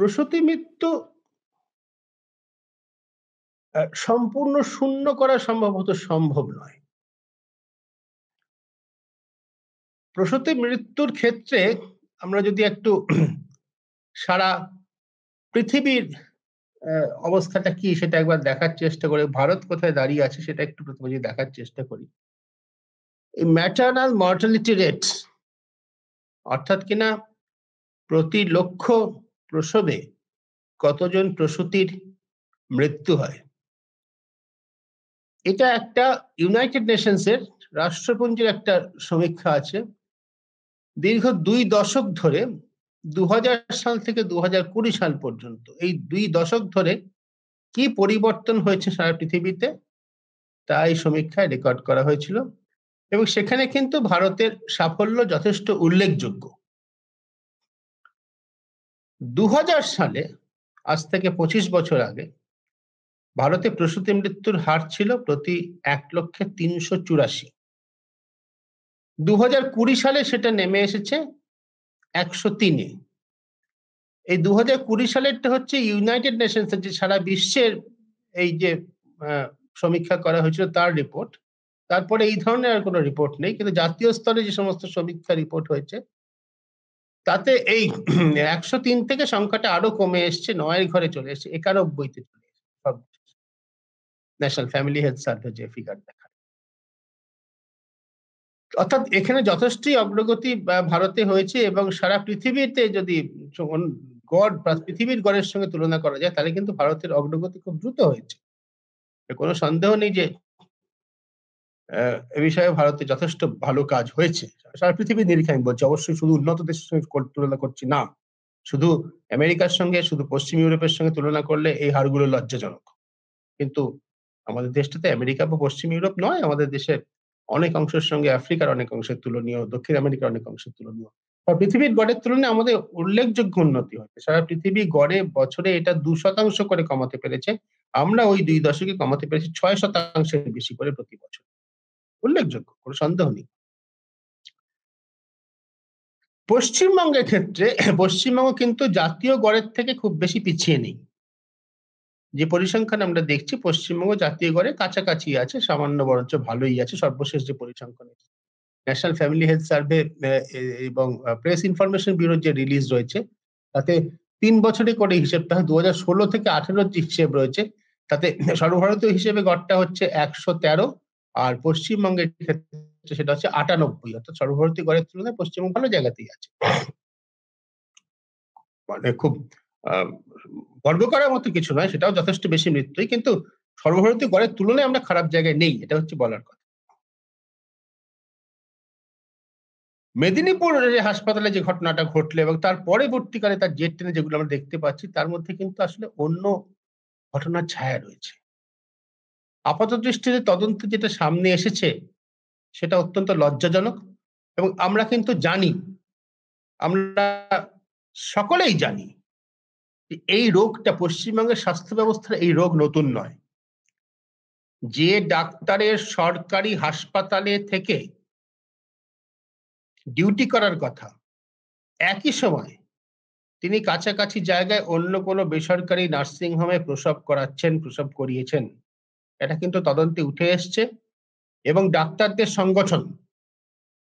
প্রসূতি মৃত্যু সম্পূর্ণ শূন্য করা সম্ভবত সম্ভব নয়। প্রসূতি মৃত্যুর ক্ষেত্রে আমরা যদি একটু সারা পৃথিবীর অবস্থাটা কি সেটা একবার দেখার চেষ্টা করি, ভারত কোথায় দাঁড়িয়ে আছে সেটা একটু প্রথমে যদি দেখার চেষ্টা করি। এই ম্যাটারনাল মর্টালিটি রেট অর্থাৎ কিনা প্রতি লক্ষ প্রসবে কতজন প্রসূতির মৃত্যু হয়, এটা একটা ইউনাইটেড নেশনস এর রাষ্ট্রপুঞ্জের একটা সমীক্ষা আছে। দীর্ঘ 2 দশক ধরে 2000 সাল থেকে 2020 সাল পর্যন্ত এই 2 দশক ধরে কি পরিবর্তন হয়েছে সারা পৃথিবীতে তা এই সমীক্ষায় রেকর্ড করা হয়েছিল এবং সেখানে কিন্তু ভারতের সাফল্য যথেষ্ট উল্লেখযোগ্য। 2000 সালে, আজ থেকে 25 বছর আগে, ভারতে প্রসূতি মৃত্যুর হার ছিল প্রতি 1,384,000। 2020 সালে সেটা নেমে এসেছে 103-এ। এই 2020 সালেরটা হচ্ছে ইউনাইটেড নেশনস এর যে সারা বিশ্বের এই যে সমীক্ষা করা হয়েছিল তার রিপোর্ট। তারপরে এই ধরনের আর কোনো রিপোর্ট নেই, কিন্তু জাতীয় স্তরে যে সমস্ত সমীক্ষা রিপোর্ট হয়েছে তাতে এই 103 থেকে সংখ্যাটা আরো কমে এসছে, 9 এর ঘরে চলে এসছে, 91-তে চলে এসেছে সব ন্যাশনাল ফ্যামিলি হেলথ সার্ভে যে ফিগার দেখায়। অর্থাৎ এখানে যথেষ্টই অগ্রগতি ভারতে হয়েছে এবং সারা পৃথিবীতে যদি গড় পৃথিবীর গড়ের সঙ্গে তুলনা করা যায় তাহলে কিন্তু ভারতের অগ্রগতি খুব দ্রুত হয়েছে। কোনো সন্দেহ নেই যে এ বিষয়ে ভারতে যথেষ্ট ভালো কাজ হয়েছে। সারা পৃথিবীর নিরিখে আমি বলছি, অবশ্যই শুধু উন্নত দেশের সঙ্গে তুলনা করছি না। শুধু আমেরিকার সঙ্গে, শুধু পশ্চিম ইউরোপের সঙ্গে তুলনা করলে এই হারগুলো লজ্জাজনক। কিন্তু আমাদের দেশটাতে আমেরিকা বা পশ্চিম ইউরোপ নয়, আমাদের দেশের অনেক অংশের সঙ্গে আফ্রিকার অনেক অংশের তুলনীয়, দক্ষিণ আমেরিকার অনেক অংশের তুলনীয়। আর পৃথিবীর গড়ের তুলনায় আমাদের উল্লেখযোগ্য উন্নতি হয়েছে। সারা পৃথিবী গড়ে বছরে এটা 2% করে কমাতে পেরেছে। আমরা ওই 2 দশকে কমাতে পেরেছি 6% বেশি করে প্রতি বছর। উল্লেখযোগ্য, কোনো সন্দেহ নেই। পশ্চিমবঙ্গের ক্ষেত্রে পশ্চিমবঙ্গ কিন্তু জাতীয় গড়ের থেকে খুব বেশি পিছিয়ে নেই। যে পরিসংখ্যান আমরা দেখছি পশ্চিমবঙ্গ জাতীয় গড়ে কাছাকাছি আছে, সামান্য বরঞ্চ ভালোই আছে। সর্বশেষ যে পরিসংখ্যান ন্যাশনাল ফ্যামিলি হেলথ সার্ভে এবং প্রেস ইনফরমেশন ব্যুরোর যে রিলিজ রয়েছে তাতে 3 বছরে করে হিসেবটা হয়। 2016 থেকে 18 যে হিসেব রয়েছে তাতে সর্বভারতীয় হিসেবে গড়টা হচ্ছে 113, আর পশ্চিমবঙ্গের ক্ষেত্রে সেটা হচ্ছে 98। অর্থাৎ সর্বভারতীয় গড়ের তুলনায় পশ্চিমবঙ্গ ভালো জায়গাতেই আছে। মানে খুব গর্ব করার মতো কিছু নয়, সেটাও যথেষ্ট বেশি মৃত্যুই, কিন্তু সর্বভারতীয় গড়ের তুলনায় আমরা খারাপ জায়গায় নেই, এটা হচ্ছে বলার কথা। মেদিনীপুর হাসপাতালে যে ঘটনাটা ঘটলো এবং তার পরবর্তীকালে তার জেট ট্রেনে যেগুলো আমরা দেখতে পাচ্ছি তার মধ্যে কিন্তু আসলে অন্য ঘটনার ছায়া রয়েছে। আপাত দৃষ্টিতে তদন্তে যেটা সামনে এসেছে সেটা অত্যন্ত লজ্জাজনক এবং আমরা কিন্তু জানি, আমরা সকলেই জানি এই রোগটা পশ্চিমবঙ্গের স্বাস্থ্য ব্যবস্থার এই রোগ নতুন নয়। যে ডাক্তারের সরকারি হাসপাতালে থেকে ডিউটি করার কথা, একই সময় তিনি কাছাকাছি জায়গায় অন্য কোনো বেসরকারি নার্সিং হোমে প্রসব করাচ্ছেন, প্রসব করিয়েছেন। এটা কিন্তু তদন্তে উঠে এসছে এবং ডাক্তারদের সংগঠন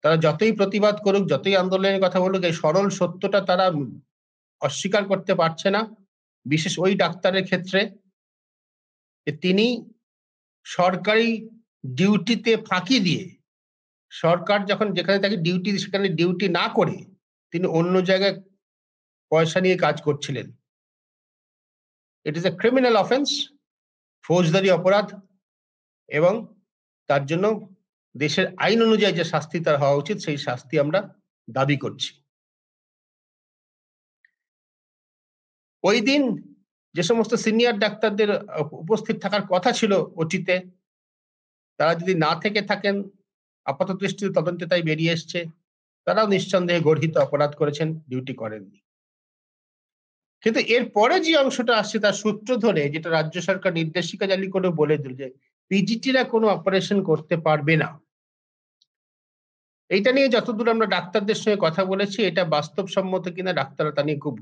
তারা যতই প্রতিবাদ করুক, যতই আন্দোলনের কথা বলুক, এই সরল সত্যটা তারা অস্বীকার করতে পারছে না। বিশেষ ওই ডাক্তারের ক্ষেত্রে যে তিনি সরকারি ডিউটিতে ফাঁকি দিয়ে, সরকার যখন যেখানে তাকে ডিউটি সেখানে ডিউটি না করে তিনি অন্য জায়গায় পয়সা নিয়ে কাজ করছিলেন। It is a criminal offence, ফৌজদারি অপরাধ, এবং তার জন্য দেশের আইন অনুযায়ী যে শাস্তি তার হওয়া উচিত সেই শাস্তি আমরা দাবি করছি। ওই দিন যে সমস্ত সিনিয়র ডাক্তারদের উপস্থিত থাকার কথা ছিল ওটিতে, তারা যদি না থেকে থাকেন, আপাত দৃষ্টিতে তদন্তে তাই বেরিয়ে এসছে, তারাও নিঃসন্দেহে গর্হিত অপরাধ করেছেন, ডিউটি করেননি। কিন্তু এর পরে যে অংশটা আসছে তার সূত্র ধরে যেটা রাজ্য সরকার নির্দেশিকা জারি করে বলে দিল যে পিজিটিরা কোনো অপারেশন করতে পারবে না। এইটা নিয়ে যতদূর আমরা ডাক্তারদের সঙ্গে কথা বলেছি এটা বাস্তবসম্মত কিনা ডাক্তাররা তা নিয়ে খুব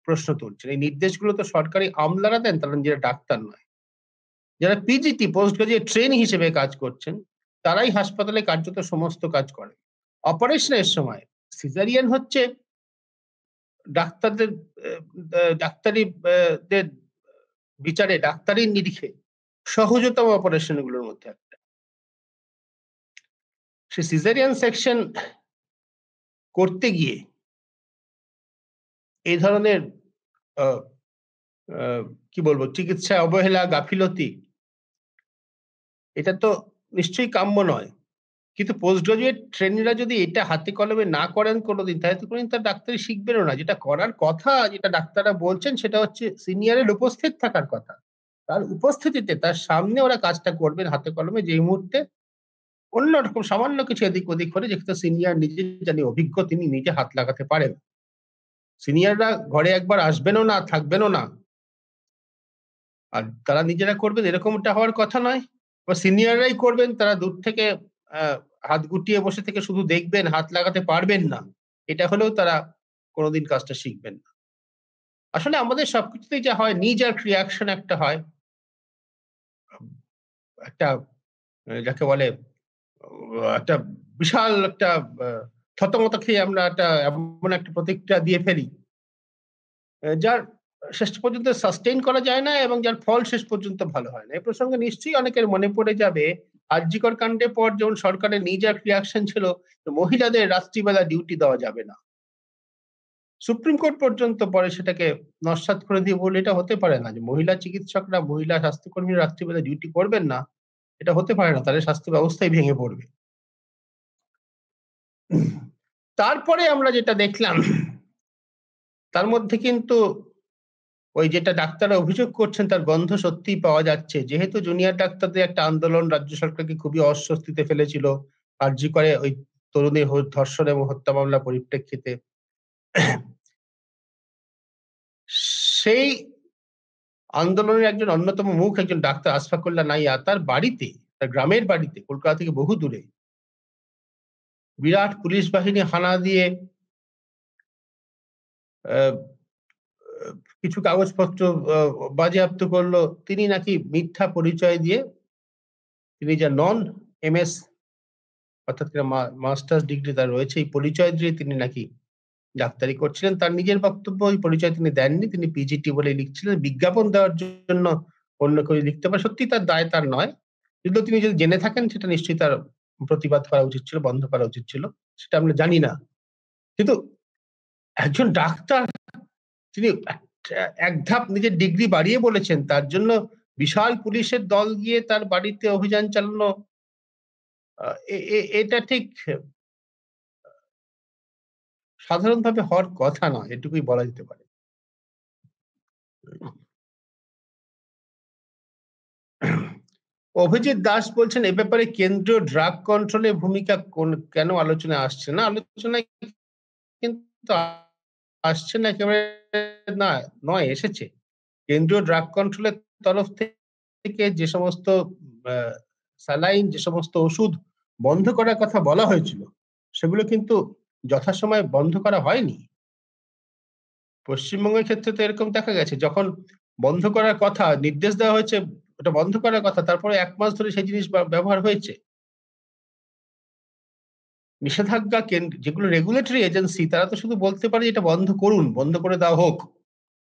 প্রশ্ন তুলছেন। এই নির্দেশগুলো তো সরকারি আমলারা দেন, তারা নিজেরা ডাক্তার নয়। যারা পিজিটি পোস্ট গ্রাজুয়েট ট্রেনি হিসেবে কাজ করছেন, তারাই হাসপাতালে কার্যত সমস্ত কাজ করেন। অপারেশনের সময় সিজারিয়ান হচ্ছে ডাক্তারদের এ এ ডাক্তারি দের বিচারে, ডাক্তারি নিরিখে সহজতম অপারেশন গুলোর মধ্যে একটা। সে সিজারিয়ান সেকশন করতে গিয়ে এই ধরনের আ আ কি বলবো, চিকিৎসায় অবহেলা, গাফিলতি, এটা তো নিশ্চয়ই কাম্য নয়। কিন্তু পোস্ট গ্রাজুয়েট ট্রেনিরা যদি এটা হাতে কলমে না করেন কোনদিন, তাহলে তো কোনদিন তার ডাক্তারি শিখবেনও না। যেটা করার কথা, যেটা ডাক্তাররা বলছেন, সেটা হচ্ছে সিনিয়রের উপস্থিত থাকার কথা। তার উপস্থিতিতে তার সামনে ওরা কাজটা করবেন হাতে কলমে, যেই মুহূর্তে অন্যরকম সামান্য কিছু এদিক ওদিক হলে, যেহেতু সিনিয়র নিজে জানি অভিজ্ঞ, তিনি নিজে হাত লাগাতে পারেন। সিনিয়ররা ঘরে একবার আসবেনও না, থাকবেনও না। আর তারা নিজেরা করবেন এরকমটা হওয়ার কথা নয়। বা সিনিয়ররাই করবেন, তারা দূর থেকে আ হাত গুটিয়ে বসে থেকে শুধু দেখবেন, হাত লাগাতে পারবেন না। এটা হলেও তারা কোনদিন কাজটা শিখবেন না। আসলে আমাদের সবকিছুতেই যা হয়, knee jerk reaction একটা হয়। একটা যাকে বলে একটা বিশাল একটা আ থতমত খেয়ে আমরা এমন একটা প্রতিক্রিয়া দিয়ে ফেলি, যার শেষ পর্যন্ত সাস্টেইন করা যায় না এবং যার ফল শেষ পর্যন্ত ভালো হয় না। এ প্রসঙ্গে নিশ্চয়ই অনেকের মনে পড়ে যাবে, আরজিকর কাণ্ডের পর যখন সরকারের knee jerk reaction ছিল, মহিলাদের রাত্রিবেলা ডিউটি দেওয়া যাবে না। সুপ্রিম কোর্ট পর্যন্ত পরে সেটাকে নস্যাৎ করে দিয়ে বলল, এটা হতে পারে না যে মহিলা চিকিৎসকরা, মহিলা স্বাস্থ্যকর্মীরা রাত্রিবেলা ডিউটি করবেন না। এটা হতে পারে না। তাদের স্বাস্থ্য ব্যবস্থাই ভেঙে পড়বে। তারপরে আমরা যেটা দেখলাম, তার মধ্যে কিন্তু ওই যেটা ডাক্তাররা অভিযোগ করছেন, তার গন্ধ সত্যিই পাওয়া যাচ্ছে। যেহেতু জুনিয়র ডাক্তারদের একটা আন্দোলন রাজ্য সরকারকে খুবই অস্বস্তিতে ফেলেছিল। আরজি করে ওই তরুণীর ধর্ষণ এবং হত্যা মামলার পরিপ্রেক্ষিতে। সেই আন্দোলনের একজন অন্যতম মুখ, একজন ডাক্তার আশফাকুল্লাহ নাইয়া, তার বাড়িতে, তার গ্রামের বাড়িতে, কলকাতা থেকে বহু দূরে, বিরাট পুলিশ বাহিনী হানা দিয়ে আহ, কিছু কাগজপত্র বাজেয়াপ্ত করলো। তিনি নাকি মিথ্যা পরিচয় দিয়ে, তিনি যা নন এমএস, অর্থাৎ মাস্টার্স ডিগ্রি তার রয়েছে, এই পরিচয় দিয়ে তিনি নাকি ডাক্তারি করছিলেন। তার নিজের বক্তব্য, ওই পরিচয় তিনি দেননি, তিনি পিজিটি বলে লিখছিলেন। বিজ্ঞাপন দেওয়ার জন্য অন্য কেউ লিখতে পারে, সত্যি তার দায় তার নয়। কিন্তু তিনি যদি জেনে থাকেন, সেটা নিশ্চয়ই তার প্রতিবাদ করা উচিত ছিল, বন্ধ করা উচিত ছিল। সেটা আমরা জানি না। কিন্তু একজন ডাক্তার, তিনি এক ধাপ নিজের ডিগ্রি বাড়িয়ে বলেছেন, তার জন্য বিশাল পুলিশের দল গিয়ে তার বাড়িতে অভিযান চালানো, এটা ঠিক সাধারণভাবে হওয়ার কথা নয়, এটুকুই বলা যেতে পারে। অভিজিৎ দাস বলছেন, এ ব্যাপারে কেন্দ্রীয় ড্রাগ কন্ট্রোলের ভূমিকা কেন আলোচনায় আসছে না? আলোচনায় কিন্তু আসছে না একেবারে না, নয়, এসেছে। কেন্দ্রীয় ড্রাগ কন্ট্রোলের তরফ থেকে যে সমস্ত আ স্যালাইন, যে সমস্ত ওষুধ বন্ধ করার কথা বলা হয়েছিল, সেগুলো কিন্তু যথাসময়ে বন্ধ করা হয়নি। পশ্চিমবঙ্গের ক্ষেত্রে তো এরকম দেখা গেছে, যখন বন্ধ করার কথা, নির্দেশ দেওয়া হয়েছে, ওটা বন্ধ করার কথা, তারপরে ১ মাস ধরে সেই জিনিস ব্যবহার হয়েছে। নিষেধাজ্ঞা যেগুলো রেগুলেটরি এজেন্সি, তারা তো শুধু বলতে পারে এটা বন্ধ করুন, বন্ধ করে দেওয়া হোক।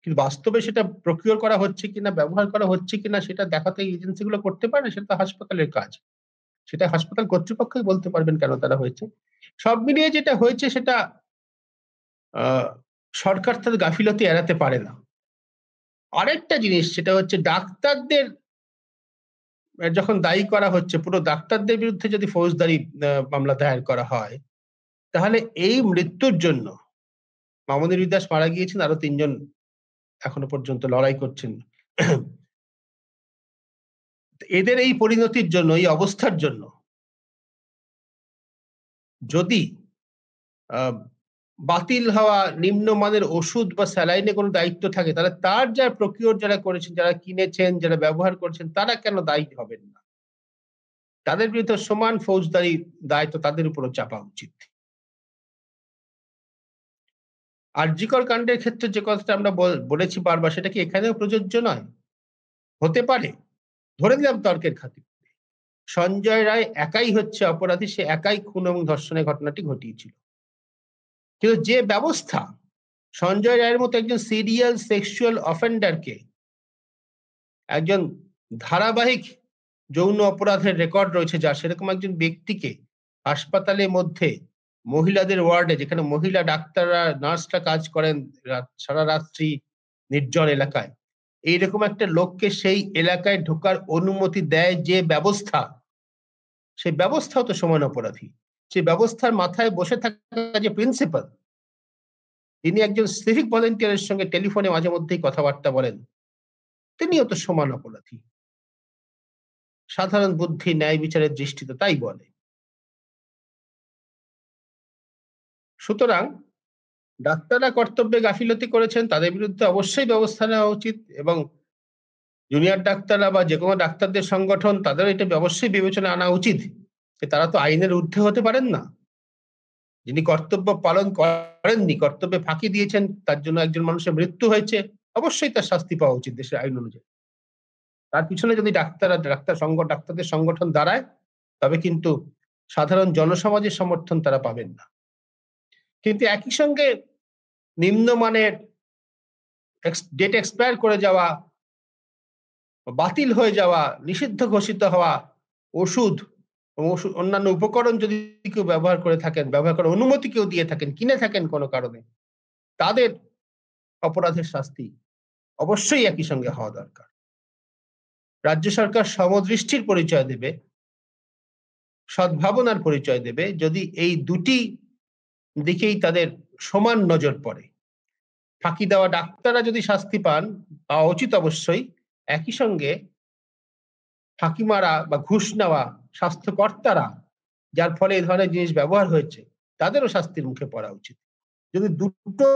কিন্তু বাস্তবে সেটা প্রকিউর করা হচ্ছে কিনা, ব্যবহার করা হচ্ছে কিনা, সেটা দেখা তো এই এজেন্সি গুলো করতে পারে না, সেটা তো হাসপাতালের কাজ। সেটা হাসপাতাল কর্তৃপক্ষই বলতে পারবেন কেন তারা হয়েছে। সব মিলিয়ে যেটা হয়েছে, সেটা আ সরকার তার গাফিলতি এড়াতে পারে না। আরেকটা জিনিস, সেটা হচ্ছে ডাক্তারদের যখন দায়ী করা হচ্ছে, পুরো ডাক্তারদের বিরুদ্ধে যদি ফৌজদারি মামলা দায়ের করা হয়, তাহলে এই মৃত্যুর জন্য মামুনুর দাস মারা গিয়েছেন, আরো ৩ জন এখনো পর্যন্ত লড়াই করছেন। এদের এই পরিণতির জন্য, এই অবস্থার জন্য, যদি আ বাতিল হওয়া নিম্নমানের ওষুধ বা স্যালাইনে কোনো দায়িত্ব থাকে, তাহলে তার যারা প্রকিউর যারা করেছেন, যারা কিনেছেন, যারা ব্যবহার করছেন, তারা কেন দায়ী হবেন না? তাদের বিরুদ্ধে সমান ফৌজদারি দায় তো তাদের উপরও চাপা উচিত। আর.জি. কর কাণ্ডের ক্ষেত্রে যে কথাটা আমরা বলেছি বারবার, সেটা কি এখানেও প্রযোজ্য নয়? হতে পারে। ধরে নিলাম তর্কের খাতিরে সঞ্জয় রায় একাই হচ্ছে অপরাধী, সে একাই খুন এবং ধর্ষণের ঘটনাটি ঘটিয়েছিল। কিন্তু যে ব্যবস্থা সঞ্জয় রায়ের মতো একজন সিরিয়াল সেক্সুয়াল অফেন্ডারকে, একজন ধারাবাহিক যৌন অপরাধের রেকর্ড রয়েছে যার, সেরকম একজন ব্যক্তিকে হাসপাতালের মধ্যে মহিলাদের ওয়ার্ডে, যেখানে মহিলা ডাক্তাররা নার্সরা কাজ করেন সারা রাত্রি নির্জন এলাকায়, এইরকম একটা লোককে সেই এলাকায় ঢোকার অনুমতি দেয় যে ব্যবস্থা, সেই ব্যবস্থাও তো সমান অপরাধী। সেই ব্যবস্থার মাথায় বসে থাকা যে প্রিন্সিপাল, তিনি একজন সিভিক ভলেন্টিয়ারের সঙ্গে টেলিফোনে মাঝে মধ্যেই কথাবার্তা বলেন, তিনিও তো সমান অপরাধী। সাধারণ বুদ্ধি ন্যায় বিচারের দৃষ্টিতে তাই বলে। সুতরাং ডাক্তাররা কর্তব্যে গাফিলতি করেছেন, তাদের বিরুদ্ধে অবশ্যই ব্যবস্থা নেওয়া উচিত, এবং জুনিয়র ডাক্তাররা বা যেকোনো ডাক্তারদের সংগঠন, তাদের এটা অবশ্যই বিবেচনায় আনা উচিত যে তারা তো আইনের ঊর্ধ্বে হতে পারেন না। যিনি কর্তব্য পালন করেননি, কর্তব্যে ফাঁকি দিয়েছেন, তার জন্য একজন মানুষের মৃত্যু হয়েছে, অবশ্যই তার শাস্তি পাওয়া উচিত দেশের আইন অনুযায়ী। তার পিছনে যদি ডাক্তারদের সংগঠন দাঁড়ায়, তবে কিন্তু সাধারণ জনসমাজের সমর্থন তারা পাবেন না। কিন্তু একই সঙ্গে নিম্নমানের ডেট এক্সপায়ার করে যাওয়া, বাতিল হয়ে যাওয়া, নিষিদ্ধ ঘোষিত হওয়া ওষুধ এবং অন্যান্য উপকরণ যদি কেউ ব্যবহার করে থাকেন, ব্যবহার করার অনুমতি কেউ দিয়ে থাকেন, কিনে থাকেন কোনো কারণে, তাদের অপরাধের শাস্তি অবশ্যই একই সঙ্গে হওয়া দরকার। রাজ্য সরকার সমদৃষ্টির পরিচয় দেবে, সদ্ভাবনার পরিচয় দেবে, যদি এই দুটি দিকেই তাদের সমান নজর পড়ে। ফাঁকি দেওয়া ডাক্তাররা যদি শাস্তি পান, পাওয়া উচিত অবশ্যই, একই সঙ্গে ফাঁকি মারা বা ঘুষ নেওয়া স্বাস্থ্যকর্তারা, যার ফলে এই ধরনের জিনিস ব্যবহার হয়েছে, তাদেরও শাস্তির মুখে পড়া উচিত। যদি দুটো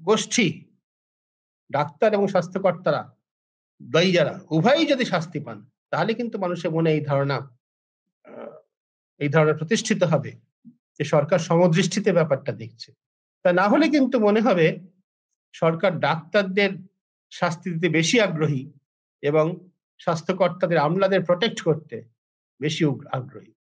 গোষ্ঠী, ডাক্তার এবং স্বাস্থ্যকর্তারা, দায়ী যারা, উভয়ই যদি শাস্তি পান, তাহলে কিন্তু মানুষের মনে এই ধারণা প্রতিষ্ঠিত হবে যে সরকার সমদৃষ্টিতে ব্যাপারটা দেখছে। তা না হলে কিন্তু মনে হবে সরকার ডাক্তারদের শাস্তি দিতে বেশি আগ্রহী এবং স্বাস্থ্যকর্তাদের, আমলাদের প্রোটেক্ট করতে বেশি আগ্রহী।